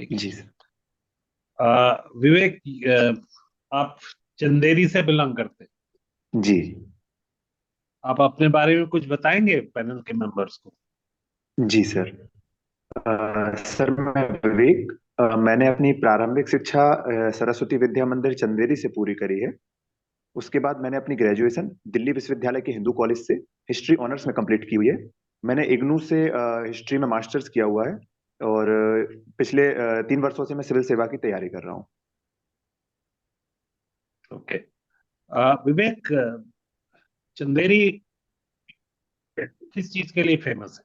ठीक है। जी सर। विवेक, आप चंदेरी से बिलोंग करते हैं। जी। आप अपने बारे में कुछ बताएंगे पैनल के मेंबर्स को? जी सर। सर मैं विवेक, मैंने अपनी प्रारंभिक शिक्षा सरस्वती विद्या मंदिर चंदेरी से पूरी करी है। उसके बाद मैंने अपनी ग्रेजुएशन दिल्ली विश्वविद्यालय के हिंदू कॉलेज से हिस्ट्री ऑनर्स में कंप्लीट की हुई है। मैंने इग्नू से हिस्ट्री में मास्टर्स किया हुआ है। और पिछले 3 वर्षों से मैं सिविल सेवा की तैयारी कर रहा हूँ। ओके। विवेक, चंदेरी किस चीज के लिए फेमस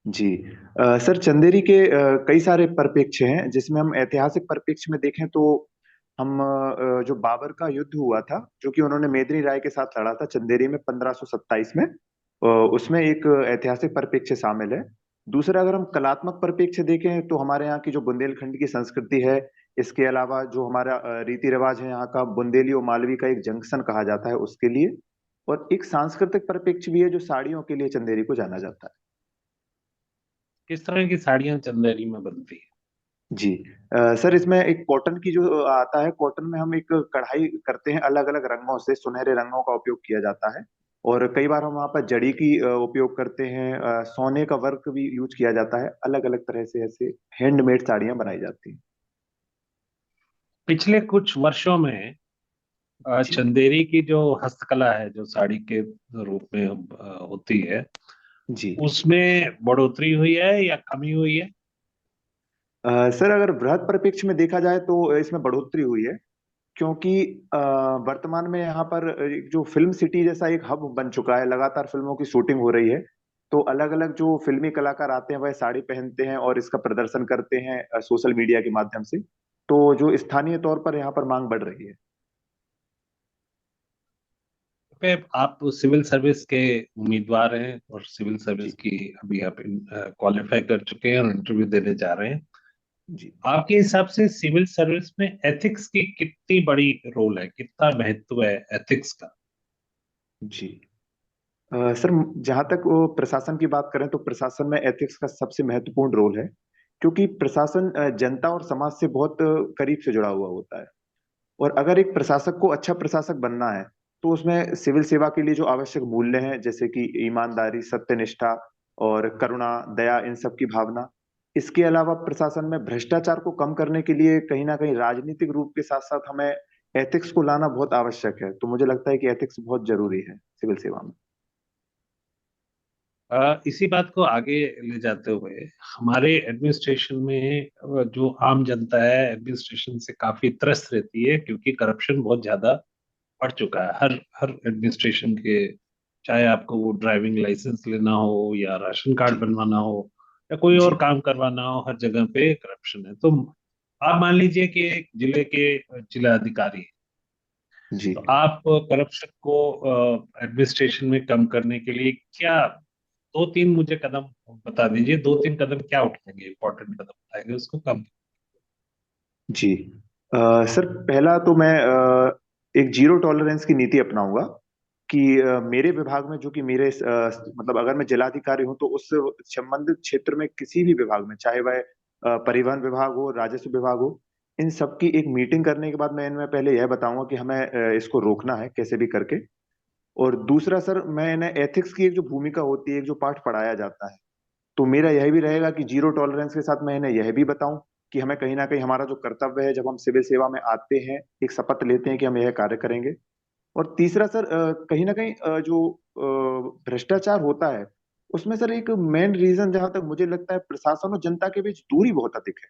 जी। सर चंदेरी के कई सारे परिप्रेक्ष्य हैं, जिसमें हम ऐतिहासिक परिप्रेक्ष्य में देखें तो हम जो बाबर का युद्ध हुआ था, जो कि उन्होंने मेदिनी राय के साथ लड़ा था चंदेरी में 1527 में, उसमें एक ऐतिहासिक परिप्रेक्ष्य शामिल है। दूसरा, अगर हम कलात्मक परिप्रेक्ष्य देखें तो हमारे यहाँ की जो बुंदेलखंड की संस्कृति है, इसके अलावा जो हमारा रीति रिवाज है यहाँ का, बुंदेली और मालवी का एक जंक्शन कहा जाता है उसके लिए। और एक सांस्कृतिक परिप्रेक्ष्य भी है, जो साड़ियों के लिए चंदेरी को जाना जाता है। किस तरह की साड़ियां चंदेरी में बनती है? जी। सर इसमें एक कॉटन की जो आता है, कॉटन में हम एक कढ़ाई करते हैं, अलग अलग रंगों से सुनहरे रंगों का उपयोग किया जाता है। और कई बार हम वहाँ पर जड़ी की उपयोग करते हैं, सोने का वर्क भी यूज किया जाता है। अलग अलग तरह से ऐसे हैंडमेड साड़ियाँ बनाई जाती हैं। पिछले कुछ वर्षों में जी। चंदेरी की जो हस्तकला है, जो साड़ी के रूप में होती है, जी। उसमें बढ़ोतरी हुई है या कमी हुई है? सर अगर बृहद परिप्रेक्ष्य में देखा जाए तो इसमें बढ़ोतरी हुई है, क्योंकि वर्तमान में यहाँ पर एक जो फिल्म सिटी जैसा एक हब बन चुका है, लगातार फिल्मों की शूटिंग हो रही है। तो अलग अलग जो फिल्मी कलाकार आते हैं वह साड़ी पहनते हैं और इसका प्रदर्शन करते हैं सोशल मीडिया के माध्यम से। तो जो स्थानीय तौर पर यहाँ पर मांग बढ़ रही है। पे आप सिविल सर्विस के उम्मीदवार हैं और सिविल सर्विस जी। की अभी आप क्वालिफाई कर चुके हैं और इंटरव्यू देने जा रहे हैं। जी। आपके हिसाब से सिविल सर्विस में एथिक्स की कितनी बड़ी रोल है, कितना महत्व है एथिक्स का? जी। सर जहाँ तक वो प्रशासन की बात करें तो प्रशासन में एथिक्स का सबसे महत्वपूर्ण रोल है, क्योंकि प्रशासन जनता और समाज से बहुत करीब से जुड़ा हुआ होता है। और अगर एक प्रशासक को अच्छा प्रशासक बनना है, तो उसमें सिविल सेवा के लिए जो आवश्यक मूल्य हैं, जैसे कि ईमानदारी, सत्यनिष्ठा और करुणा, दया, इन सब की भावना। इसके अलावा प्रशासन में भ्रष्टाचार को कम करने के लिए कहीं ना कहीं राजनीतिक रूप के साथ साथ हमें एथिक्स को लाना बहुत आवश्यक है। तो मुझे लगता है कि एथिक्स बहुत जरूरी है सिविल सेवा में। इसी बात को आगे ले जाते हुए, हमारे एडमिनिस्ट्रेशन में जो आम जनता है एडमिनिस्ट्रेशन से काफी त्रस्त रहती है, क्योंकि करप्शन बहुत ज्यादा बढ़ चुका है हर हर एडमिनिस्ट्रेशन के। चाहे आपको वो ड्राइविंग लाइसेंस लेना हो या राशन कार्ड जी। बनवाना हो या कोई जी। और काम करवाना हो, हर जगह पे करप्शन है। तो आप मान लीजिए कि एक जिले के जिला अधिकारी हैं, जी। तो आप करप्शन को एडमिनिस्ट्रेशन में कम करने के लिए क्या दो तीन मुझे कदम बता दीजिए, दो तीन कदम क्या उठाएंगे, इंपॉर्टेंट कदम उठाएंगे उसको कम? जी। सर पहला तो मैं एक जीरो टॉलरेंस की नीति अपनाऊंगा, कि मेरे विभाग में, जो कि मेरे मतलब अगर मैं जिलाधिकारी हूं तो उस संबंधित क्षेत्र में किसी भी विभाग में, चाहे वह परिवहन विभाग हो, राजस्व विभाग हो, इन सब की एक मीटिंग करने के बाद मैं इनमें पहले यह बताऊंगा कि हमें इसको रोकना है कैसे भी करके। और दूसरा सर, मैं इन्हें एथिक्स की एक जो भूमिका होती है, एक जो पाठ पढ़ाया जाता है, तो मेरा यह भी रहेगा कि जीरो टॉलरेंस के साथ मैं इन्हें यह भी बताऊं कि हमें कहीं ना कहीं हमारा जो कर्तव्य है, जब हम सिविल सेवा में आते हैं, एक शपथ लेते हैं कि हम यह कार्य करेंगे। और तीसरा सर, कहीं ना कहीं जो भ्रष्टाचार होता है, उसमें सर एक मेन रीजन जहां तक मुझे लगता है, प्रशासन और जनता के बीच दूरी बहुत अधिक है।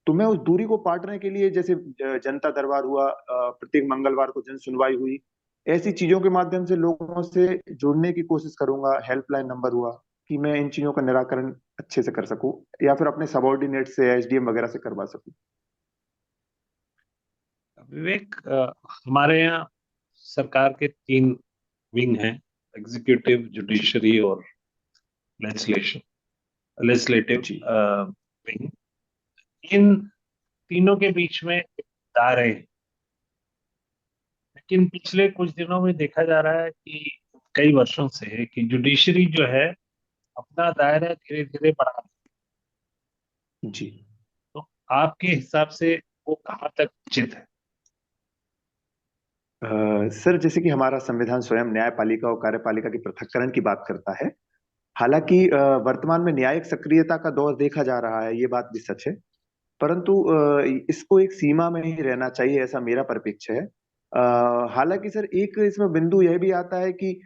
तो मैं उस दूरी को पाटने के लिए, जैसे जनता दरबार हुआ, प्रत्येक मंगलवार को जन सुनवाई हुई, ऐसी चीजों के माध्यम से लोगों से जुड़ने की कोशिश करूंगा। हेल्पलाइन नंबर हुआ, कि मैं इन चीजों का निराकरण अच्छे से कर सकूं, या फिर अपने सबॉर्डिनेट से, एसडीएम वगैरह से करवा सकूं। विवेक, हमारे यहाँ सरकार के तीन विंग हैं: एग्जीक्यूटिव, जुडिशरी और लेजिस्लेशन लेजिस्लेटिव जी। विंग। इन तीनों के बीच में दायरे हैं। लेकिन पिछले कुछ दिनों में देखा जा रहा है कि कई वर्षों से कि जुडिशरी जो है अपना दायरा धीरे धीरे बढ़ा रही है। जी। तो आपके हिसाब से वो कहाँ तक उचित है? सर, जैसे कि हमारा संविधान स्वयं न्यायपालिका और कार्यपालिका के पृथक्करण की बात करता है। हालांकि वर्तमान में न्यायिक सक्रियता का दौर देखा जा रहा है, ये बात भी सच है। परंतु इसको एक सीमा में ही रहना चाहिए, ऐसा मेरा परिप्रेक्ष्य है। हालांकि सर, एक इसमें बिंदु यह भी आता है कि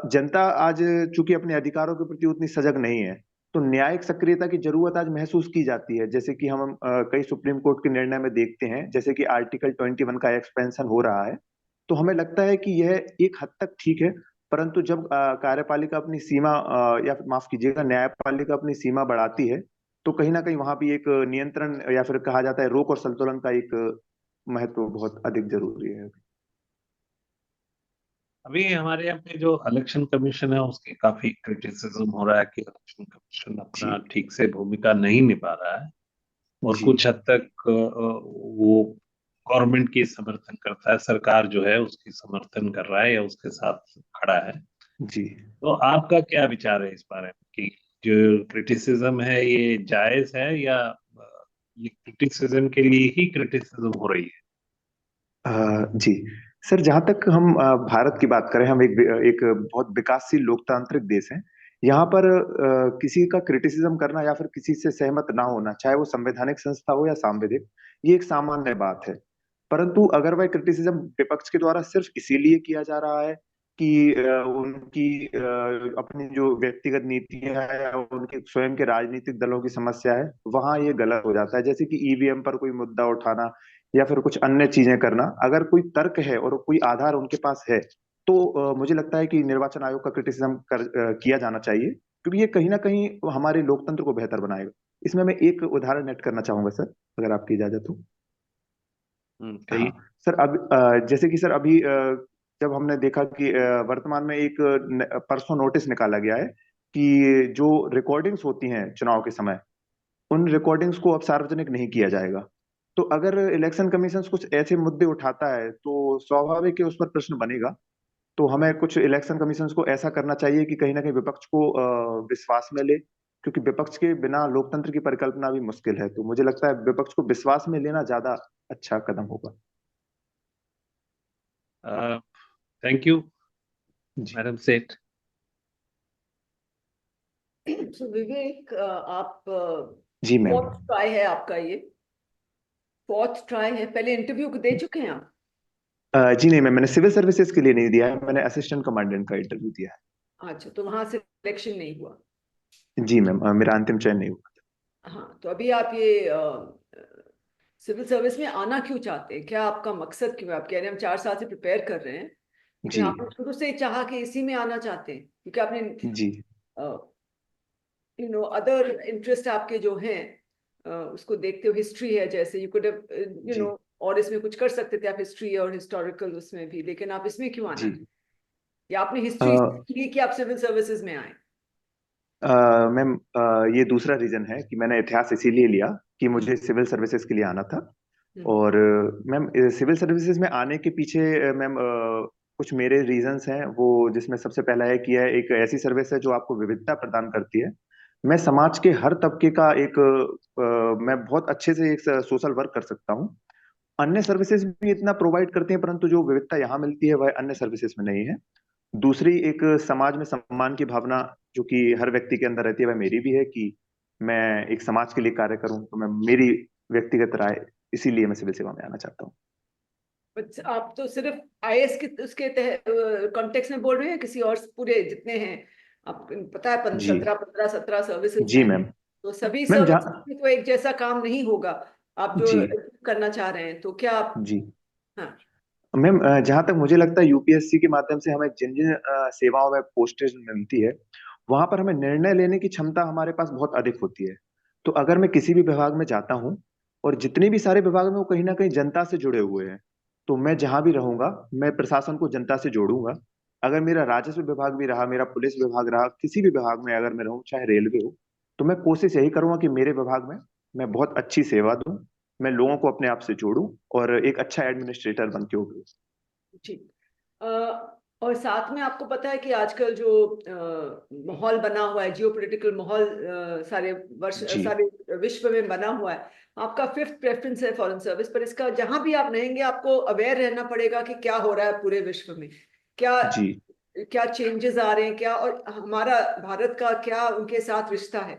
जनता आज चूंकि अपने अधिकारों के प्रति उतनी सजग नहीं है, तो न्यायिक सक्रियता की जरूरत आज महसूस की जाती है। जैसे कि हम कई सुप्रीम कोर्ट के निर्णय में देखते हैं, जैसे कि आर्टिकल 21 का एक्सपेंशन हो रहा है। तो हमें लगता है कि यह एक हद तक ठीक है। परंतु जब कार्यपालिका अपनी सीमा या फिर माफ कीजिएगा, न्यायपालिका अपनी सीमा बढ़ाती है, तो कहीं ना कहीं वहां भी एक नियंत्रण या फिर कहा जाता है रोक और संतुलन का एक महत्व बहुत अधिक जरूरी है। अभी हमारे यहाँ पे जो इलेक्शन कमीशन है उसकी काफी क्रिटिसिज्म हो रहा है कि इलेक्शन कमीशन अपना जी। ठीक से भूमिका नहीं निभा रहा है, और जी। कुछ हद तक वो गवर्नमेंट की समर्थन करता है, सरकार जो है उसकी समर्थन कर रहा है या उसके साथ खड़ा है। जी। तो आपका क्या विचार है इस बारे में कि जो क्रिटिसिज्म है ये जायज है, या ये क्रिटिसिज्म के लिए ही क्रिटिसिज्म हो रही है? जी। सर, जहां तक हम भारत की बात करें, हम एक बहुत विकासशील लोकतांत्रिक देश हैं। यहाँ पर किसी का क्रिटिसिज्म करना या फिर किसी से सहमत ना होना, चाहे वो संवैधानिक संस्था हो या सांविधिक, ये एक सामान्य बात है। परंतु अगर वह क्रिटिसिज्म विपक्ष के द्वारा सिर्फ इसीलिए किया जा रहा है कि उनकी अपनी जो व्यक्तिगत नीतियां हैं या उनके स्वयं के राजनीतिक दलों की समस्या है, वहां ये गलत हो जाता है। जैसे कि ईवीएम पर कोई मुद्दा उठाना या फिर कुछ अन्य चीजें करना, अगर कोई तर्क है और कोई आधार उनके पास है, तो मुझे लगता है कि निर्वाचन आयोग का क्रिटिसिज्म किया जाना चाहिए, क्योंकि ये कहीं ना कहीं हमारे लोकतंत्र को बेहतर बनाएगा। इसमें मैं एक उदाहरण ऐड करना चाहूंगा सर, अगर आपकी इजाजत हो। हाँ। कहिए। सर, अब जैसे कि सर अभी जब हमने देखा कि वर्तमान में एक परसों नोटिस निकाला गया है कि जो रिकॉर्डिंग्स होती हैं चुनाव के समय, उन रिकॉर्डिंग्स को अब सार्वजनिक नहीं किया जाएगा। तो अगर इलेक्शन कमीशन कुछ ऐसे मुद्दे उठाता है, तो स्वाभाविक है उस पर प्रश्न बनेगा। तो हमें कुछ इलेक्शन कमीशन को ऐसा करना चाहिए कि कहीं ना कहीं विपक्ष को विश्वास में ले, क्योंकि विपक्ष के बिना लोकतंत्र की परिकल्पना भी मुश्किल है। तो मुझे लगता है विपक्ष को विश्वास में लेना ज्यादा अच्छा कदम होगा। Thank you ji. मैडम सेठ। तो विवेक, आप जी मैम। फोर्थ ट्राई है आपका ये? फोर्थ ट्राई है? पहले इंटरव्यू दे चुके हैं आप? जी नहीं मैम, मैंने सिविल सर्विसेज के लिए नहीं दिया है, मैंने असिस्टेंट कमांडेंट का इंटरव्यू दिया अच्छा, तो वहां से सिलेक्शन नहीं हुआ? है। जी मैम, मेरा अंतिम चयन नहीं हुआ। हाँ, तो अभी आप ये सिविल सर्विस में आना क्यों चाहते हैं? क्या आपका मकसद क्यों है? आप कह रहे हैं हम 4 साल से प्रिपेयर कर रहे हैं, लेकिन जी। आपने शुरू से ही चाहा कि इसी में आना चाहते हैं क्योंकि आपने जी। अदर इंटरेस्ट आपके जो हैं, उसको देखते हुए, हिस्ट्री है जैसे, यू कुड जी। और इसमें कुछ कर सकते थे आप, हिस्ट्री और हिस्टोरिकल उसमें भी, लेकिन आप इसमें क्यों आना जी। चाहते? या आपने अ, हिस्ट्री की कि आप सिविल सर्विसेज में आए? मैम, ये दूसरा रीजन है कि मैंने इतिहास इसीलिए लिया कि मुझे सिविल सर्विसेज के लिए आना था। हम्म। और मैम, सिविल सर्विसेज में आने के पीछे मैम कुछ मेरे रीजंस हैं, वो जिसमें सबसे पहला है कि यह एक ऐसी सर्विस है जो आपको विविधता प्रदान करती है। मैं समाज के हर तबके का एक मैं बहुत अच्छे से एक सोशल वर्क कर सकता हूँ। अन्य सर्विसेज भी इतना प्रोवाइड करती हैं, परंतु जो विविधता यहाँ मिलती है वह अन्य सर्विसेज में नहीं है। दूसरी एक समाज में सम्मान की भावना जो कि हर व्यक्ति के अंदर रहती है, वह मेरी भी है कि मैं एक समाज के लिए कार्य करूं। तो मैं, मेरी व्यक्तिगत राय, इसीलिए मैं सिविल सेवा में आना चाहता हूँ। बट आप तो सिर्फ आईएएस के उसके कॉन्टेक्स्ट में बोल रहे हैं, किसी और पूरे जितने हैं, आप पता है जी। 17 सर्विसेज जी हैं, मैम। तो सभी मैम सर्विसेज जहाँ में तो एक जैसा काम नहीं होगा। आप जो जी। करना चाह रहे हैं, तो क्या आप? जी हाँ। मैम, जहाँ तक मुझे लगता है यूपीएससी के माध्यम से हमें जिन जिन सेवाओं में पोस्टेज मिलती है, वहां पर हमें निर्णय लेने की क्षमता हमारे पास बहुत अधिक होती है। तो अगर मैं किसी भी विभाग में जाता हूँ, और जितने भी सारे विभाग में वो कहीं ना कहीं जनता से जुड़े हुए हैं, तो मैं जहां भी रहूंगा, मैं प्रशासन को जनता से जोड़ूंगा। अगर मेरा राजस्व विभाग भी रहा, मेरा पुलिस विभाग रहा, किसी भी विभाग में अगर मैं रहूं, चाहे रेलवे हो, तो मैं कोशिश यही करूंगा कि मेरे विभाग में मैं बहुत अच्छी सेवा दूं, मैं लोगों को अपने आप से जोड़ूं और एक अच्छा एडमिनिस्ट्रेटर बन के उभरूं। जी। और साथ में आपको पता है कि आजकल जो माहौल बना हुआ है, जियोपॉलिटिकल माहौल जी सारे विश्व में बना हुआ है। आपका फिफ्थ प्रेफरेंस है फॉरेन सर्विस, पर इसका जहां भी आप रहेंगे आपको अवेयर रहना पड़ेगा कि क्या हो रहा है पूरे विश्व में, क्या जी क्या चेंजेस आ रहे हैं, क्या और हमारा भारत का क्या उनके साथ रिश्ता है।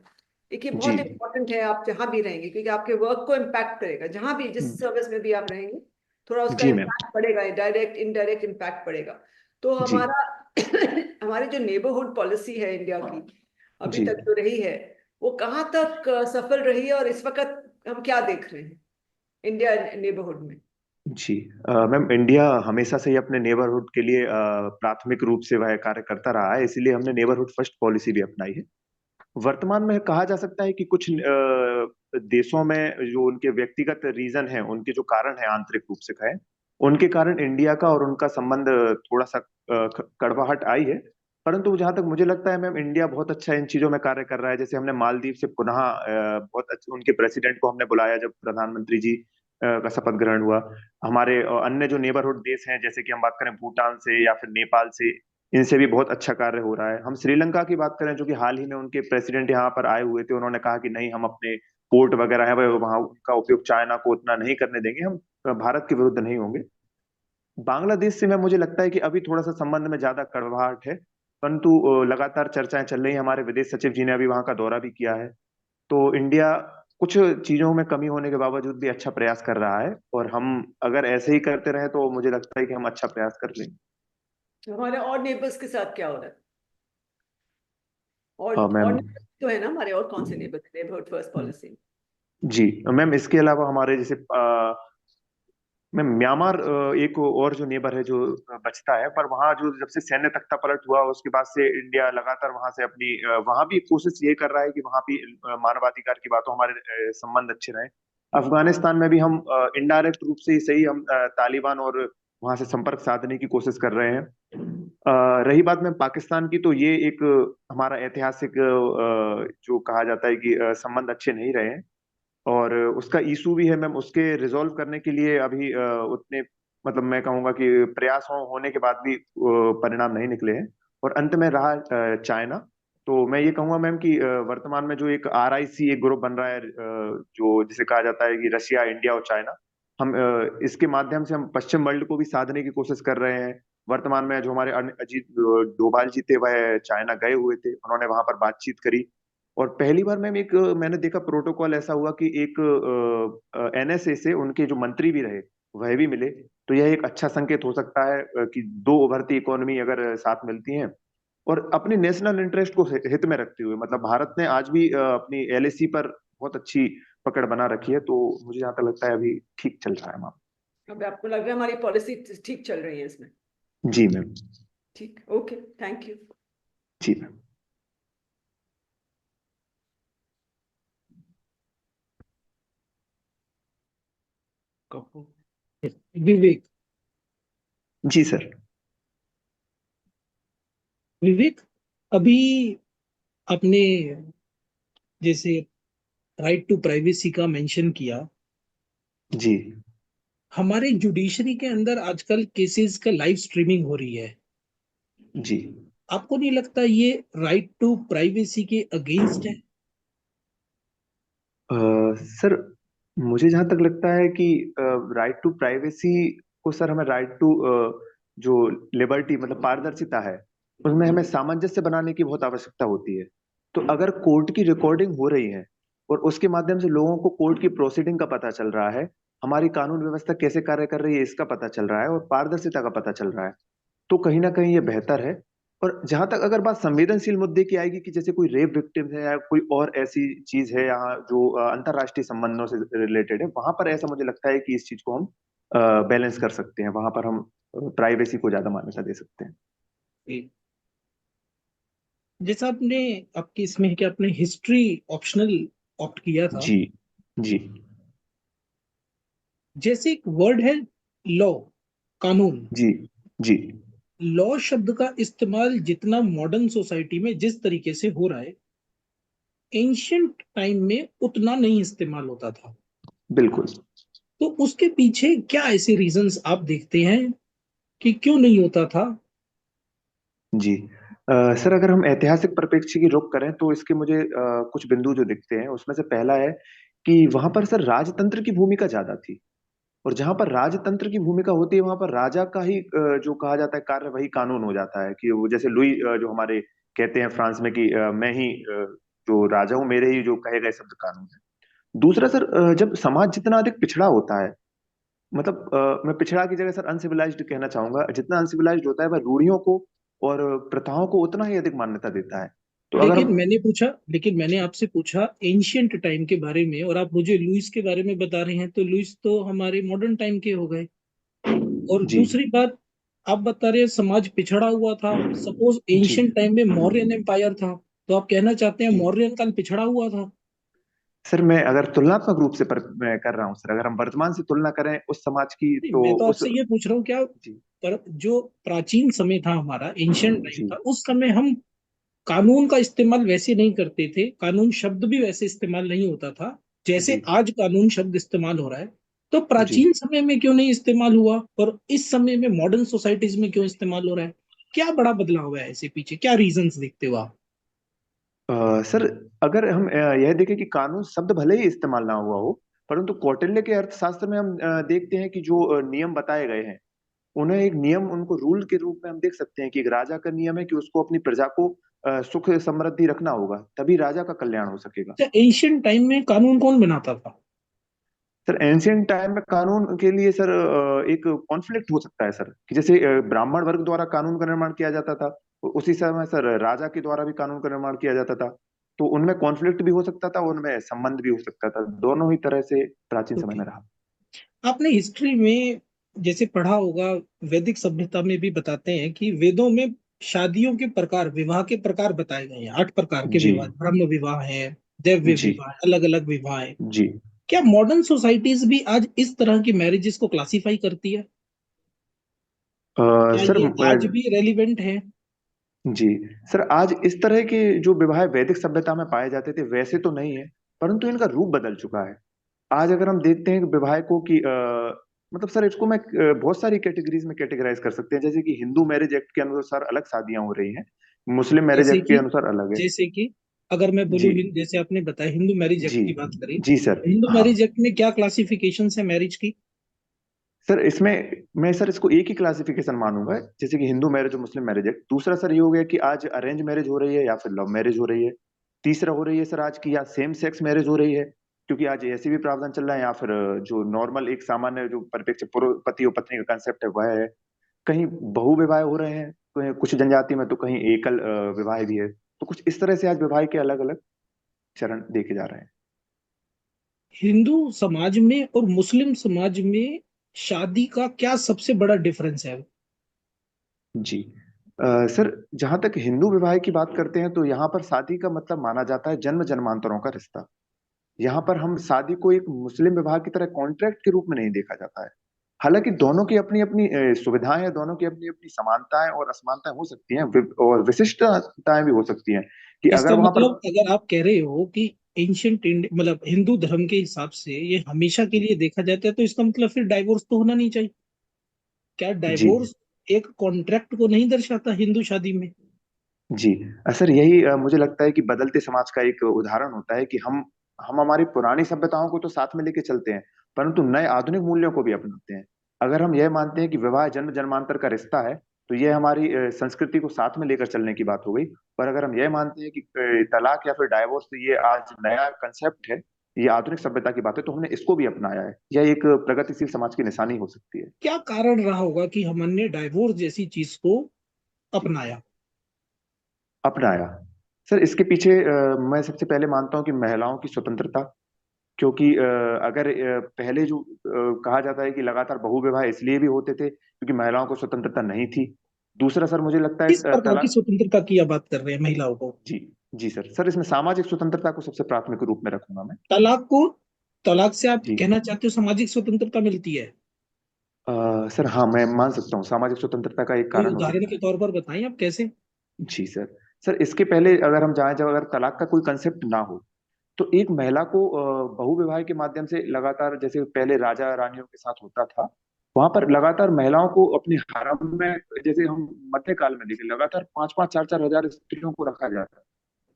देखिए जी बहुत इंपॉर्टेंट है आप जहां भी रहेंगे, क्योंकि आपके वर्क को इम्पैक्ट करेगा जहां भी जिस सर्विस में भी आप रहेंगे। थोड़ा उसका जी मैम। इम्पैक्ट पड़ेगा, डायरेक्ट इनडायरेक्ट इम्पैक्ट पड़ेगा। तो जी हमारा हमारी जो नेबरहुड पॉलिसी है इंडिया की अभी जी तक जो रही है, वो कहाँ तक सफल रही है, और इस वक्त हम क्या देख रहे हैं इंडिया नेबरहुड में। जी मैम, इंडिया हमेशा से ही अपने नेबरहुड के लिए प्राथमिक रूप से वह कार्य करता रहा है, इसीलिए हमने नेबरहुड फर्स्ट पॉलिसी भी अपनाई है। वर्तमान में कहा जा सकता है कि कुछ देशों में जो उनके व्यक्तिगत रीजन है, उनके जो कारण है आंतरिक रूप से कहें, उनके कारण इंडिया का और उनका संबंध थोड़ा सा कड़वाहट आई है। परंतु जहां तक मुझे लगता है मैम, इंडिया बहुत अच्छा इन चीजों में कार्य कर रहा है। जैसे हमने मालदीव से पुनः बहुत अच्छा उनके प्रेसिडेंट को हमने बुलाया जब प्रधानमंत्री जी का शपथ ग्रहण हुआ। हमारे अन्य जो नेबरहुड देश हैं, जैसे कि हम बात करें भूटान से या फिर नेपाल से, इनसे भी बहुत अच्छा कार्य हो रहा है। हम श्रीलंका की बात करें, जो कि हाल ही में उनके प्रेसिडेंट यहाँ पर आए हुए थे, उन्होंने कहा कि नहीं, हम अपने पोर्ट वगैरह है वह वहाँ उनका उपयोग चाइना को उतना नहीं करने देंगे, हम भारत के विरुद्ध नहीं होंगे। बांग्लादेश से मैं मुझे लगता है कि अभी थोड़ा सा संबंध में ज्यादा कड़वाहट है, परंतु लगातार चर्चाएं चल रही हैं। हमारे विदेश सचिव जी ने अभी वहां का दौरा भी किया है। तो इंडिया कुछ चीजों में कमी होने के बावजूद भी अच्छा प्रयास कर रहा है, और हम अगर ऐसे ही करते रहे तो मुझे लगता है कि हम अच्छा प्रयास कर लेंगे। तो हमारे और नेबर्स के साथ क्या हो रहा है, और मैम। neighbours तो है ना हमारे, और कौन से नेबर्स, नेबरहुड फर्स्ट पॉलिसी। जी मैम, इसके अलावा हमारे जैसे मैम म्यांमार एक और जो नेबर है जो बचता है, पर वहाँ जो जब से सैन्य तख्ता पलट हुआ उसके बाद से इंडिया लगातार वहां से अपनी वहां भी कोशिश ये कर रहा है कि वहां भी मानवाधिकार की बातों हमारे संबंध अच्छे रहे। अफगानिस्तान में भी हम इनडायरेक्ट रूप से ही सही, हम तालिबान और वहां से संपर्क साधने की कोशिश कर रहे हैं। रही बात में पाकिस्तान की, तो ये एक हमारा ऐतिहासिक जो कहा जाता है कि संबंध अच्छे नहीं रहे हैं, और उसका इशू भी है मैम। उसके रिजॉल्व करने के लिए अभी उतने, मतलब मैं कहूंगा कि प्रयास होने के बाद भी परिणाम नहीं निकले हैं। और अंत में रहा चाइना। तो मैं ये कहूंगा मैम कि वर्तमान में जो एक RIC एक ग्रुप बन रहा है, जो जिसे कहा जाता है कि रशिया, इंडिया और चाइना, हम इसके माध्यम से हम पश्चिम वर्ल्ड को भी साधने की कोशिश कर रहे हैं। वर्तमान में जो हमारे अजीत डोभाल जी थे, वह चाइना गए हुए थे, उन्होंने वहां पर बातचीत करी। और पहली बार मैम एक मैंने देखा प्रोटोकॉल ऐसा हुआ कि एक NSA से उनके जो मंत्री भी रहे, वह भी मिले। तो यह एक अच्छा संकेत हो सकता है कि दो उभरती इकोनॉमी अगर साथ मिलती हैं, और अपनी नेशनल इंटरेस्ट को हित में रखते हुए, मतलब भारत ने आज भी अपनी LAC पर बहुत अच्छी पकड़ बना रखी है। तो मुझे यहाँ तक लगता है अभी ठीक चल रहा है मैम। अब आपको लग रहा है हमारी पॉलिसी ठीक चल रही है इसमें। जी मैम। ठीक, ओके, थैंक यू। जी मैम। विवेक। जी सर। विवेक, अभी आपने जैसे राइट टू प्राइवेसी का मेंशन किया। जी हमारे जुडिशरी के अंदर आजकल केसेस का लाइव स्ट्रीमिंग हो रही है। जी आपको नहीं लगता ये राइट टू प्राइवेसी के अगेंस्ट है? सर, मुझे जहां तक लगता है कि राइट टू प्राइवेसी को, सर, हमें राइट टू जो लिबर्टी, मतलब पारदर्शिता है, उसमें हमें सामंजस्य बनाने की बहुत आवश्यकता होती है। तो अगर कोर्ट की रिकॉर्डिंग हो रही है और उसके माध्यम से लोगों को कोर्ट की प्रोसीडिंग का पता चल रहा है, हमारी कानून व्यवस्था कैसे कार्य कर रही है इसका पता चल रहा है, और पारदर्शिता का पता चल रहा है, तो कहीं ना कहीं ये बेहतर है। और जहां तक अगर बात संवेदनशील मुद्दे की आएगी कि जैसे कोई रेप विक्टिम है या कोई और ऐसी चीज है यहाँ जो अंतरराष्ट्रीय संबंधों से रिलेटेड है, वहां पर ऐसा मुझे लगता है कि इस चीज को हम बैलेंस कर सकते हैं, वहां पर हम प्राइवेसी को ज्यादा मान्यता दे सकते हैं। जैसा आपने आपके इसमें है कि आपने हिस्ट्री ऑप्शनल ऑप्ट किया था। जी जी जैसे एक वर्ड है लॉ, कानून। जी जी लॉ शब्द का इस्तेमाल जितना मॉडर्न सोसाइटी में जिस तरीके से हो रहा है, एंशियंट टाइम में उतना नहीं इस्तेमाल होता था। बिल्कुल। तो उसके पीछे क्या ऐसे रीजंस आप देखते हैं कि क्यों नहीं होता था? जी। सर, अगर हम ऐतिहासिक परिप्रेक्ष्य की रुख करें तो इसके मुझे कुछ बिंदु जो दिखते हैं, उसमें से पहला है कि वहां पर सर राजतंत्र की भूमिका ज्यादा थी। और जहां पर राजतंत्र की भूमिका होती है वहां पर राजा का ही जो कहा जाता है कार्य वही कानून हो जाता है, कि वो जैसे लुई जो हमारे कहते हैं फ्रांस में कि मैं ही जो राजा हूँ, मेरे ही जो कहे गए शब्द कानून है। दूसरा सर, जब समाज जितना अधिक पिछड़ा होता है, मतलब मैं पिछड़ा की जगह सर अनसिविलाइज्ड कहना चाहूंगा, जितना अनसिविलाइज्ड होता है वह रूढ़ियों को और प्रथाओं को उतना ही अधिक मान्यता देता है। तो अगर हम लेकिन मैंने आपसे पूछा एंशियंट टाइम के बारे में, और आप मुझे लुइस के बारे में बता रहे हैं, तो लुइस तो हमारे मॉडर्न टाइम के हो गए। और जी दूसरी बात, आप बता रहे हैं समाज पिछड़ा हुआ था। सपोज जी एंशियंट टाइम में मौर्यन एम्पायर था, तो आप कहना चाहते हैं जी मौर्यन काल पिछड़ा हुआ था? सर, मैं अगर तुलनात्मक रूप से मैं कर रहा हूँ सर, अगर हम वर्तमान से तुलना करें उस समाज की नहीं, तो मैं तो उस। आपसे ये पूछ रहा हूँ क्या जी पर जो प्राचीन समय था, हमारा एंशियंट टाइम जी था, उस समय हम कानून का इस्तेमाल वैसे नहीं करते थे, कानून शब्द भी वैसे इस्तेमाल नहीं होता था जैसे जी आज कानून शब्द इस्तेमाल हो रहा है। तो जी। प्राचीन समय में क्यों नहीं इस्तेमाल हुआ और इस समय में मॉडर्न सोसाइटीज में क्यों इस्तेमाल हो रहा है? क्या बड़ा बदलाव है ऐसे पीछे, क्या रीजंस देखते हो आप? सर, अगर हम यह देखें कि कानून शब्द भले ही इस्तेमाल ना हुआ हो, परंतु कौटिल्य के अर्थशास्त्र में हम देखते हैं कि जो नियम बताए गए हैं, उन्हें एक नियम, उनको रूल के रूप में हम देख सकते हैं कि एक राजा का नियम है कि उसको अपनी प्रजा को सुख समृद्धि रखना होगा, तभी राजा का कल्याण हो सकेगा। तो एंशियंट टाइम में कानून कौन बनाता था? सर, एंशियंट टाइम में कानून के लिए सर एक कॉन्फ्लिक्ट हो सकता है सर, कि जैसे ब्राह्मण वर्ग द्वारा कानून का निर्माण किया जाता था, उसी समय सर राजा के द्वारा भी कानून का निर्माण किया जाता था। तो उनमें कॉन्फ्लिक्ट भी हो सकता था, उनमें संबंध भी हो सकता था, दोनों ही तरह से प्राचीन समय ओके, में रहा। आपने हिस्ट्री में जैसे पढ़ा होगा, वैदिक सभ्यता में भी बताते हैं कि वेदों में शादियों के प्रकार, विवाह के प्रकार बताए गए हैं। 8 प्रकार के जी विवाह, ब्रह्म विवाह है, दैव्य जी विवाह, अलग अलग विवाह है। जी। क्या मॉडर्न सोसाइटीज भी आज इस तरह की मैरिजेस को क्लासिफाई करती है? क्या सर, ये आज भी रेलिवेंट है? जी सर, आज इस तरह के जो विवाह वैदिक सभ्यता में पाए जाते थे वैसे तो नहीं है, परंतु इनका रूप बदल चुका है। आज अगर हम देखते हैं कि विवाह को कि मतलब सर इसको मैं बहुत सारी कैटेगरीज में कैटेगराइज कर सकते हैं, जैसे कि हिंदू मैरिज एक्ट के अनुसार अलग शादियां हो रही हैं, मुस्लिम मैरिज जैसे एक्ट के कि अनुसार अलग है। जैसे कि अगर मैं जी बोलूँ, जैसे आपने बताया हिंदू मैरिज एक्ट जी की बात करें, जी सर। हिंदू हाँ मैरिज एक्ट में क्या क्लासिफिकेशन है मैरिज की? सर, इसमें मैं सर इसको एक ही क्लासिफिकेशन मानूंगा, जैसे कि हिंदू मैरिज और मुस्लिम मैरिज एक्ट। दूसरा सर ये हो गया कि आज अरेंज मैरिज हो रही है या फिर लव मैरिज हो रही है। तीसरा हो रही है सर आज की या सेम सेक्स मैरिज हो रही है, क्योंकि आज ऐसे भी प्रावधान चल रहा है, या फिर जो नॉर्मल एक सामान्य जो परिप्रेक्ष्य पति और पत्नी का कंसेप्ट है वह है। कहीं बहु विवाह हो रहे हैं, कहीं कुछ जनजाति में तो कहीं एकल विवाह भी है। तो कुछ इस तरह से आज विवाह के अलग अलग चरण देखे जा रहे हैं। हिंदू समाज में और मुस्लिम समाज में शादी का क्या सबसे बड़ा डिफरेंस है? जी। सर, जहां तक हिंदू विवाह की बात करते हैं तो यहाँ पर शादी का मतलब माना जाता है जन्म जन्मांतरों का रिश्ता। यहाँ पर हम शादी को एक मुस्लिम विवाह की तरह कॉन्ट्रैक्ट के रूप में नहीं देखा जाता है। हालांकि दोनों की अपनी अपनी सुविधाएं हैं, दोनों की अपनी अपनी समानताएं और असमानताएं हो सकती हैं, और विशिष्टताएं भी हो सकती हैं, कि इसका अगर वहां पर। मतलब अगर आप कह रहे हो कि एंशियंट मतलब हिंदू धर्म के हिसाब से ये हमेशा के लिए देखा जाता है, तो इसका मतलब फिर डाइवोर्स तो होना नहीं चाहिए। क्या जी डाइवोर्स एक कॉन्ट्रैक्ट को नहीं दर्शाता हिंदू शादी में? जी। सर, यही मुझे लगता है कि बदलते समाज का एक उदाहरण होता है कि हम हमारी पुरानी सभ्यताओं को तो साथ में लेके चलते हैं, परंतु नए आधुनिक मूल्यों को भी अपनाते हैं। अगर हम यह मानते हैं कि विवाह जन्म जन्मांतर का रिश्ता है, तो यह हमारी संस्कृति को साथ में लेकर चलने की बात हो गई। पर अगर हम यह मानते हैं कि तलाक या फिर डाइवोर्स ये आज नया कंसेप्ट है, ये आधुनिक सभ्यता की बात है, तो हमने इसको भी अपनाया है, यह एक प्रगतिशील समाज की निशानी हो सकती है। क्या कारण रहा होगा कि हमने डाइवोर्स जैसी चीज को जी। अपनाया? अपनाया। सर, इसके पीछे मैं सबसे पहले मानता हूँ कि महिलाओं की स्वतंत्रता, क्योंकि अगर पहले जो कहा जाता है कि लगातार बहु विवाह इसलिए भी होते थे क्योंकि महिलाओं को स्वतंत्रता नहीं थी। दूसरा सर मुझे लगता है किस प्रकार की तलाक। स्वतंत्रता की आप बात कर रहे हैं महिलाओं को? जी जी सर, इसमें सामाजिक स्वतंत्रता को सबसे प्राथमिक रूप में रखूंगा मैं। तलाक को, तलाक से आप जी। कहना चाहते हो सामाजिक स्वतंत्रता मिलती है? सर हाँ, मैं मान सकता हूँ सामाजिक स्वतंत्रता का एक कोई कारण हो उदाहरण सकता के है। तौर पर बताएं आप कैसे? जी सर। इसके पहले अगर हम जाएं, जब अगर तलाक का कोई कंसेप्ट ना हो, तो एक महिला को बहु विवाह के माध्यम से लगातार, जैसे पहले राजा रानियों के साथ होता था, वहां पर लगातार महिलाओं को अपने हारम में, जैसे हम मध्यकाल में देखें, लगातार 5-5 4-4 हजार स्त्रियों को रखा जाता है।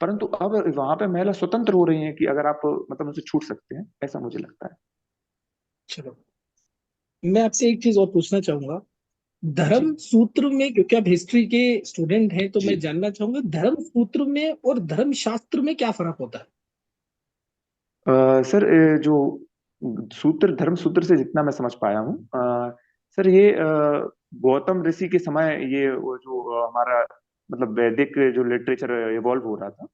परंतु अब वहां पे महिला स्वतंत्र हो रही हैं कि अगर आप मतलब उनसे छूट सकते हैं, ऐसा मुझे लगता है। चलो, मैं आपसे एक चीज और पूछना चाहूंगा। जी धर्म सूत्र में, क्योंकि आप हिस्ट्री के स्टूडेंट हैं, तो जी। मैं जानना चाहूंगा धर्म सूत्र में और धर्म शास्त्र में क्या फर्क होता है? सर, जो सूत्र, धर्म सूत्र से जितना मैं समझ पाया हूँ, सर ये गौतम ऋषि के समय, ये वो जो हमारा मतलब वैदिक जो लिटरेचर इवॉल्व हो रहा था,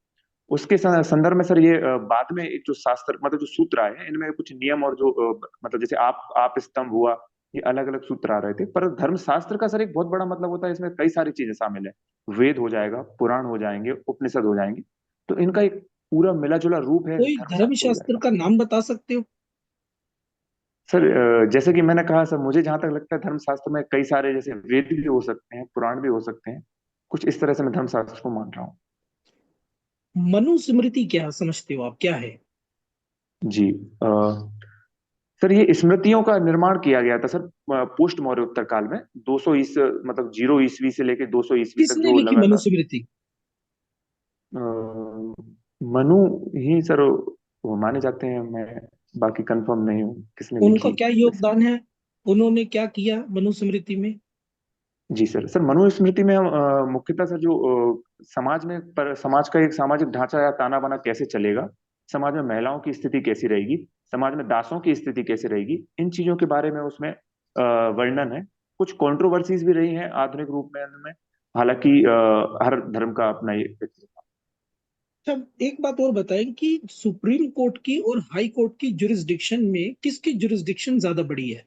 उसके संदर्भ में सर, ये बाद में एक जो शास्त्र मतलब जो सूत्र आए हैं, इनमें कुछ नियम और जो मतलब जैसे आप स्तंभ हुआ, ये अलग अलग सूत्र आ रहे थे। पर धर्म शास्त्र का सर एक बहुत बड़ा मतलब होता है, इसमें कई सारी चीजें शामिल है। वेद हो जाएगा, पुराण हो जाएंगे, उपनिषद हो जाएंगे, तो इनका एक पूरा मिला जुला रूप है कोई धर्म धर्मशास्त्र हो शास्त्र जाएगा। का नाम बता सकते हो? सर, जैसे कि मैंने कहा सर, मुझे जहां तक लगता है धर्मशास्त्र में कई सारे, जैसे वेद भी हो सकते हैं, पुराण भी हो सकते हैं, कुछ इस तरह से मैं धर्मशास्त्र को मान रहा हूँ। मनुस्मृति क्या समझते हो आप, क्या है? जी। सर, ये स्मृतियों का निर्माण किया गया था सर, पोस्ट मौर्य उत्तर काल में, 200 मतलब 0 ईस्वी से लेकर 200 ईस्वी तक, किसने जो लिखी लगातार मनुस्मृति? अ, मनु ही सर वो माने जाते हैं। मैं बाकी कंफर्म नहीं हूँ किसने उनका लिखी क्या वैसे। योगदान है? उन्होंने क्या किया मनुस्मृति में? जी सर। सर, मनुस्मृति में हम मुख्यतः सर जो समाज में, पर समाज का एक सामाजिक ढांचा या ताना बाना कैसे चलेगा, समाज में महिलाओं की स्थिति कैसी रहेगी, समाज में दासों की स्थिति कैसे रहेगी, इन चीजों के बारे में उसमें वर्णन है। कुछ कंट्रोवर्सीज भी रही हैं आधुनिक रूप में इनमें, हालांकि हर धर्म का अपना ये व्यक्तित्व। अच्छा, एक बात और बताएं कि सुप्रीम कोर्ट की और हाई कोर्ट की जुरिस्डिक्शन में किसकी जुरिस्डिक्शन ज्यादा बड़ी है?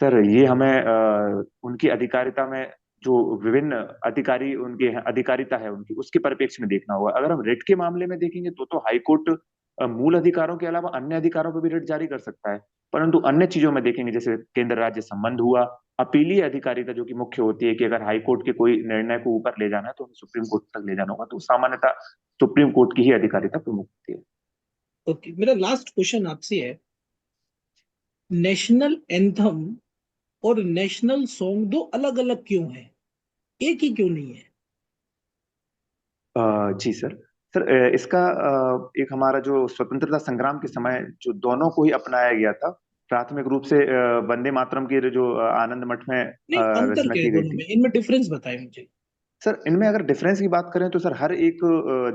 सर, ये हमें उनकी अधिकारिता में जो विभिन्न अधिकारी उनके हैं, अधिकारिता है उनकी, उसके परिप्रेक्ष्य में देखना होगा। अगर हम रिट के मामले में देखेंगे तो हाई कोर्ट मूल अधिकारों के अलावा अन्य अधिकारों पर भी रिट जारी कर सकता है। परंतु अन्य चीजों में देखेंगे, जैसे केंद्र राज्य संबंध हुआ, अपीलीय अधिकारिता जो कि मुख्य होती है, कि अगर हाई कोर्ट के कोई निर्णय को ऊपर ले जाना है तो हमें सुप्रीम कोर्ट तक ले जाना होगा, तो सामान्यतः सुप्रीम कोर्ट की ही अधिकारिता प्रमुख होती है। ओके, मेरा लास्ट क्वेश्चन आपसे है। नेशनल एंथम और नेशनल सॉन्ग दो अलग अलग क्यों है? एक ही क्यों नहीं है? जी सर। सर, इसका एक हमारा जो स्वतंत्रता संग्राम के समय जो दोनों को ही अपनाया गया था, प्राथमिक रूप से वंदे मातरम की जो आनंद मठ में नहीं, अंतर रचना क्या है की गई दोनों थी। में, इनमें डिफरेंस बताएं मुझे। सर, इनमें अगर डिफरेंस की बात करें तो सर, हर एक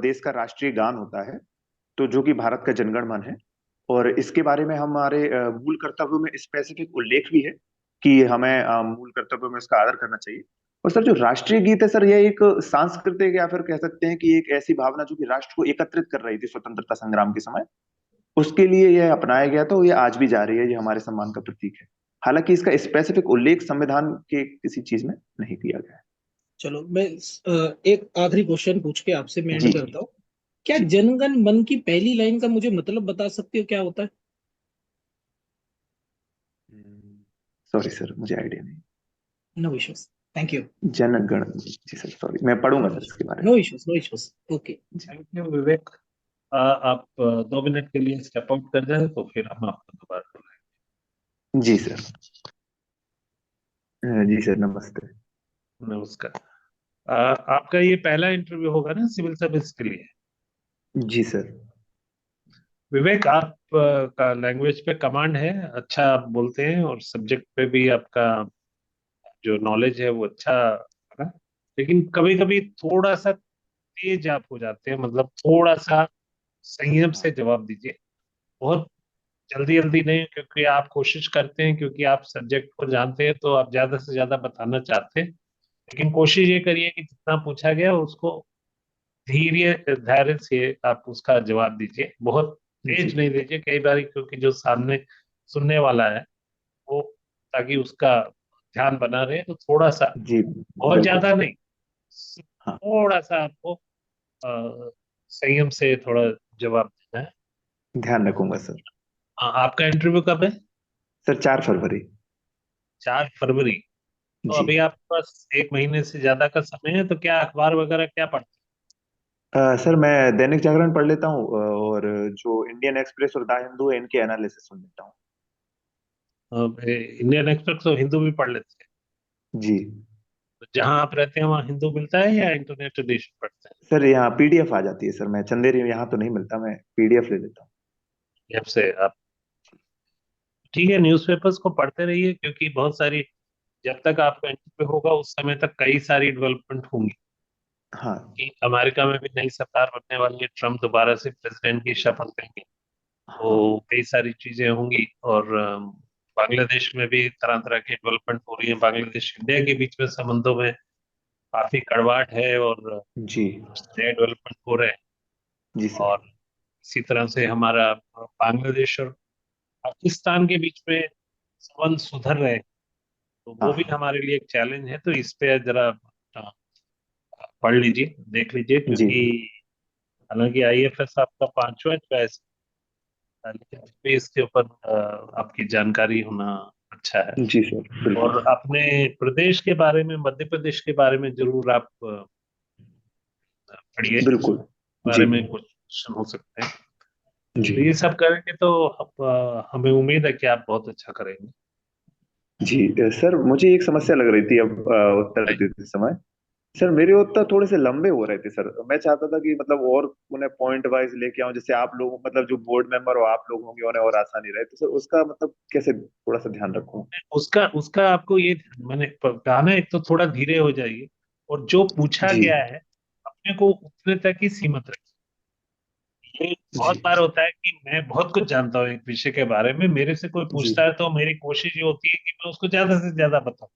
देश का राष्ट्रीय गान होता है, तो जो कि भारत का जनगण मन है। और इसके बारे में हमारे मूल कर्तव्यों में स्पेसिफिक उल्लेख भी है कि हमें मूल कर्तव्यों में इसका आदर करना चाहिए। और सर, जो राष्ट्रीय गीत है सर, ये एक सांस्कृतिक, या फिर कह सकते हैं कि एक ऐसी भावना जो कि राष्ट्र को एकत्रित कर रही थी स्वतंत्रता संग्राम के समय, उसके लिए यह अपनाया गया था, और ये आज भी जारी है, ये हमारे सम्मान का प्रतीक है। हालांकि इसका स्पेसिफिक उल्लेख संविधान के किसी चीज में नहीं किया गया है। चलो, मैं एक आखिरी क्वेश्चन पूछ के आपसे मैं जी एंड जी करता हूँ। क्या जी। जनगण मन की पहली लाइन का मुझे मतलब बता सकते हो, क्या होता है? सॉरी सर, मुझे आइडिया नहीं। No issues, thank you. जनगण, जी सर, सॉरी, मैं पढ़ूंगा सर इसके बारे no issues, no issues, okay. में। जी थैंक यू विवेक। आप 2 मिनट के लिए स्टेप आउट कर जाए तो फिर हम आपको दोबारा बुलाएंगे। जी सर। जी सर, नमस्ते। नमस्कार। आपका ये पहला इंटरव्यू होगा ना सिविल सर्विस के लिए? जी सर। विवेक, आप का लैंग्वेज पे कमांड है, अच्छा आप बोलते हैं, और सब्जेक्ट पे भी आपका जो नॉलेज है वो अच्छा है। लेकिन कभी कभी थोड़ा सा तेज आप हो जाते हैं, मतलब थोड़ा सा संयम से जवाब दीजिए। बहुत जल्दी जल्दी नहीं, क्योंकि आप कोशिश करते हैं, क्योंकि आप सब्जेक्ट को जानते हैं तो आप ज्यादा से ज्यादा बताना चाहते हैं। लेकिन कोशिश ये करिए कि जितना पूछा गया उसको धैर्य धैर्य से आप उसका जवाब दीजिए। बहुत जी तेज नहीं दीजिए कई बार, क्योंकि जो सामने सुनने वाला है वो, ताकि उसका ध्यान बना रहे, तो थोड़ा सा, जी। बहुत बिल्कुल। ज्यादा नहीं, हाँ, थोड़ा सा आपको संयम से थोड़ा जवाब देना है। ध्यान रखूंगा सर। आपका इंटरव्यू कब है? सर, 4 फरवरी। 4 फरवरी? तो जी। अभी आपके पास 1 महीने से ज्यादा का समय है, तो क्या अखबार वगैरह क्या पढ़ते सर, मैं दैनिक जागरण पढ़ लेता हूँ, और जो इंडियन एक्सप्रेस और द हिंदू है, इनके एनालिसिस सुन लेता हूँ। इंडियन एक्सप्रेस तो हिंदू भी पढ़ लेते हैं। जी तो जहाँ आप रहते हैं वहाँ हिंदू मिलता है या इंटरनेट एडिशन पढ़ते हैं? सर, यहाँ पीडीएफ आ जाती है सर। मैं चंदेरी यहाँ तो नहीं मिलता, मैं पीडीएफ ले लेता हूँ। जब से आप, ठीक है, न्यूज़पेपर्स को पढ़ते रहिए, क्योंकि बहुत सारी, जब तक आपका एंट्री पे होगा उस समय तक कई सारी डेवलपमेंट होंगी। हाँ कि अमेरिका में भी नई सरकार बनने वाली है, ट्रम्प दोबारा से प्रेसिडेंट की शपथ लेंगे, हाँ तो कई सारी चीजें होंगी। और बांग्लादेश में भी तरह तरह की डेवलपमेंट हो रही है। बांग्लादेश इंडिया के बीच में संबंधों में काफी कड़वाहट है, और जी नए डेवलपमेंट हो रहे हैं। जी सर। और इसी तरह से हमारा बांग्लादेश और पाकिस्तान के बीच में संबंध सुधर रहे हैं, तो वो भी हाँ हमारे लिए एक चैलेंज है। तो इस पे जरा पढ़ लीजिए, देख लीजिए, जी क्योंकि हालांकि आईएफएस आपका 5वां चॉइस है, लेकिन फिर भी इसके ऊपर आपकी जानकारी होना अच्छा है। जी सर, और बिल्कुल। अपने प्रदेश के बारे में, मध्य प्रदेश के बारे में जरूर आप पढ़िए, बिल्कुल। बारे जी में कुछ क्वेश्चन हो सकते हैं। जी तो ये सब करेंगे तो हमें उम्मीद है कि आप बहुत अच्छा करेंगे। जी सर, मुझे एक समस्या लग रही थी अब उत्तर भाई, देते समय। सर, मेरे उत्तर थोड़े से लंबे हो रहे थे सर। मैं चाहता था कि मतलब और उन्हें पॉइंट वाइज लेके आऊं, जैसे आप लोग मतलब जो बोर्ड मेंबर हो आप लोग होंगे, उन्हें और आसानी रहे। तो सर उसका मतलब कैसे थोड़ा सा ध्यान रखूं? उसका उसका आपको ये, मैंने कहा ना, एक तो थोड़ा धीरे हो जाइए, और जो पूछा जी गया है अपने को उतने तक ही सीमित रखिए। ये बहुत जी बार होता है कि मैं बहुत कुछ जानता हूँ एक विषय के बारे में, मेरे से कोई जी पूछता है तो मेरी कोशिश ये होती है कि मैं उसको ज्यादा से ज्यादा बताऊं।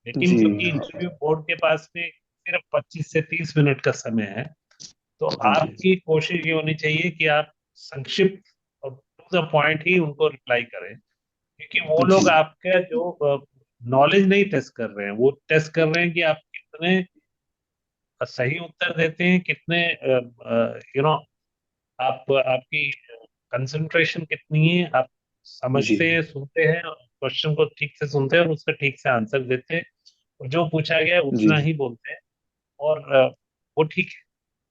लेकिन जी क्योंकि इंटरव्यू बोर्ड के पास में सिर्फ 25 से 30 मिनट का समय है, तो हाँ जी आपकी कोशिश ये होनी चाहिए कि आप संक्षिप्त और टू द पॉइंट ही उनको रिप्लाई करें। क्योंकि वो जी लोग आपका जो नॉलेज नहीं टेस्ट कर रहे हैं, वो टेस्ट कर रहे हैं कि आप कितने सही उत्तर देते हैं, कितने आप, आपकी कंसंट्रेशन कितनी है, आप जी समझते हैं, सुनते हैं, क्वेश्चन को ठीक से सुनते हैं और उसका ठीक से आंसर देते हैं, और जो पूछा गया है जी उतना ही बोलते हैं। और वो ठीक है।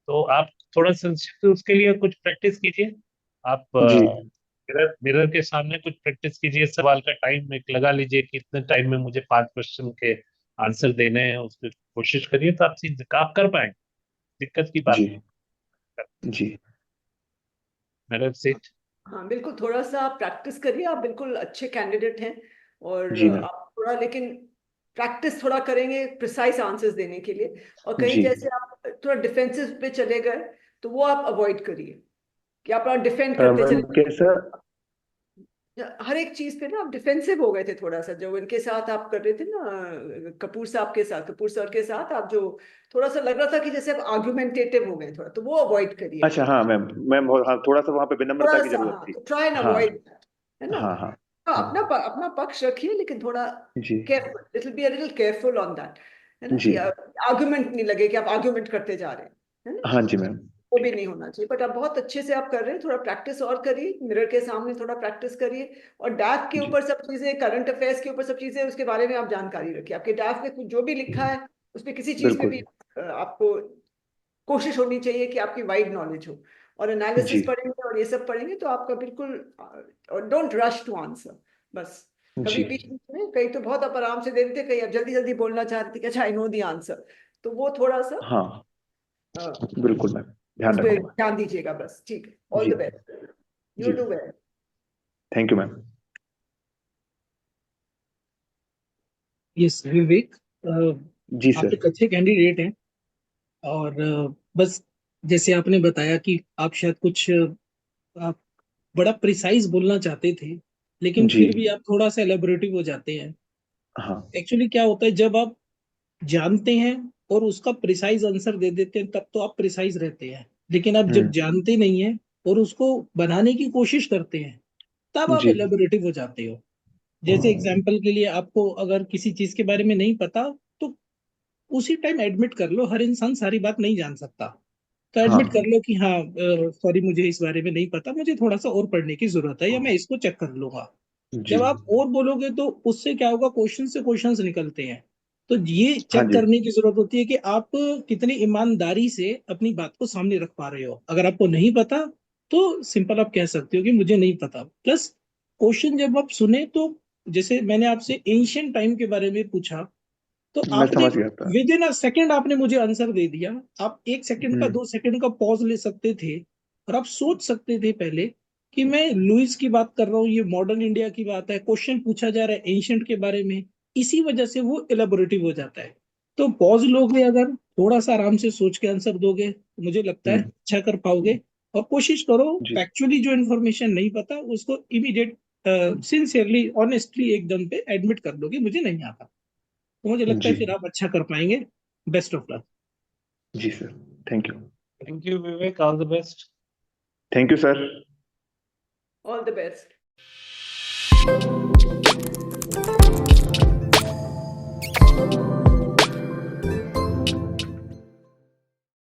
तो आप थोड़ा संक्षिप्त उसके लिए कुछ प्रैक्टिस कीजिए। आप जी मिरर मिरर के सामने कुछ प्रैक्टिस कीजिए, सवाल का टाइम एक लगा लीजिए कि इतने टाइम में मुझे 5 क्वेश्चन के आंसर देने हैं, उसकी कोशिश करिए, तो आप कर पाएंगे। दिक्कत की बात जी नहीं। जी मिरर से। हाँ बिल्कुल, थोड़ा सा आप प्रैक्टिस करिए। आप बिल्कुल अच्छे कैंडिडेट हैं, और जी मैम। आप थोड़ा, लेकिन प्रैक्टिस थोड़ा करेंगे प्रिसाइज आंसर्स देने के लिए। और कहीं जी जैसे आप थोड़ा डिफेंसिव पे चले गए, तो वो आप अवॉइड करिए कि आप डिफेंड करते मैम चले। कैसा? हर एक चीज पे ना आप डिफेंसिव हो गए थे थोड़ा सा, जो इनके साथ आप कर रहे थे ना, कपूर साहब के साथ, कपूर सर के साथ आप जो थोड़ा सा लग रहा था कि जैसे आप आर्गुमेंटेटिव हो गए थोड़ा, तो वो अवॉइड करिए आप। अच्छा हाँ मैम, मैम हाँ, थोड़ा सा वहां पे विनम्रता थोड़ा की सा, जरूरत हाँ, थी। तो ट्राई एंड हाँ अवॉइड, है ना। हाँ हाँ हाँ, हाँ अपना पक्ष रखिए, लेकिन थोड़ा जी careful, little be a little careful on that, है ना, जी कि आर्गुमेंट नहीं लगे कि आप आर्गुमेंट करते जा रहे हैं, है ना। हाँ जी मैम। वो भी नहीं होना चाहिए। बट आप बहुत अच्छे से आप कर रहे हैं। थोड़ा प्रैक्टिस और करिए, मिरर के सामने थोड़ा प्रैक्टिस करिए, और डैफ के जी ऊपर सब चीजें, करंट अफेयर्स के ऊपर सब चीजें, उसके बारे में आप जानकारी रखिए। आपके डैफ में कुछ जो भी लिखा है, उसमें किसी चीज में भी बिल्कुल। आपको कोशिश होनी चाहिए कि आपकी वाइड नॉलेज हो। और जी एनालिसिस पढ़ेंगे और ये सब पढ़ेंगे तो आपका बिल्कुल, और डोंट रश टू आंसर, बस। कभी जी बीच बीच में कहीं तो बहुत आप आराम से दे देते, कहीं आप जल्दी जल्दी बोलना चाहते थे कि अच्छा आई नो दी आंसर, तो वो थोड़ा सा हाँ अ, बिल्कुल मैम, ध्यान उस पर रखूंगा। ध्यान दीजिएगा, बस। ठीक है, ऑल जी द बेस्ट, यू जी do well. Thank you ma'am. Yes Vivek, जी आप सर। एक अच्छे कैंडिडेट हैं। और बस जैसे आपने बताया कि आप शायद कुछ आप बड़ा प्रिसाइज बोलना चाहते थे, लेकिन जी फिर भी आप थोड़ा सा एलेबोरेटिव हो जाते हैं। हाँ एक्चुअली क्या होता है, जब आप जानते हैं और उसका प्रिसाइज आंसर दे देते हैं, तब तो आप प्रिसाइज रहते हैं। लेकिन आप जब हम्म जानते नहीं हैं और उसको बनाने की कोशिश करते हैं, तब आप जी एलेबोरेटिव हो जाते हो। जैसे एग्जाम्पल के लिए, आपको अगर किसी चीज के बारे में नहीं पता, तो उसी टाइम एडमिट कर लो, हर इंसान सारी बात नहीं जान सकता। तो एडमिट कर हाँ लो कि हाँ, सॉरी, मुझे इस बारे में नहीं पता, मुझे थोड़ा सा और पढ़ने की जरूरत है, या मैं इसको चेक कर लूंगा। जी जब आप और बोलोगे तो उससे क्या होगा, क्वेश्चन से क्वेश्चंस निकलते हैं। तो ये हाँ चेक जी करने की जरूरत होती है कि आप कितनी ईमानदारी से अपनी बात को सामने रख पा रहे हो। अगर आपको नहीं पता, तो सिंपल आप कह सकते हो कि मुझे नहीं पता। प्लस क्वेश्चन जब आप सुने, तो जैसे मैंने आपसे एंशियंट टाइम के बारे में पूछा, तो मैं आपने समझ गया था। विद इन अ सेकेंड आपने मुझे आंसर दे दिया। आप 1 सेकंड का 2 सेकंड का पॉज ले सकते थे और आप सोच सकते थे पहले कि मैं लुइस की बात कर रहा हूँ, ये मॉडर्न इंडिया की बात है, क्वेश्चन पूछा जा रहा है एंशियंट के बारे में, इसी वजह से वो इलेबोरेटिव हो जाता है। तो पॉज लोगे, अगर थोड़ा सा आराम से सोच के आंसर दोगे, तो मुझे लगता है अच्छा कर पाओगे। और कोशिश करो जी फैक्चुअली जो इन्फॉर्मेशन नहीं पता उसको इमीडिएट सिंसियरली ऑनेस्टली एकदम पे एडमिट कर दोगे मुझे नहीं आता, तो मुझे लगता है जी फिर आप अच्छा कर पाएंगे। Best of luck. जी sir, thank you. Thank you Vivek, all the best. Thank you sir. All the best.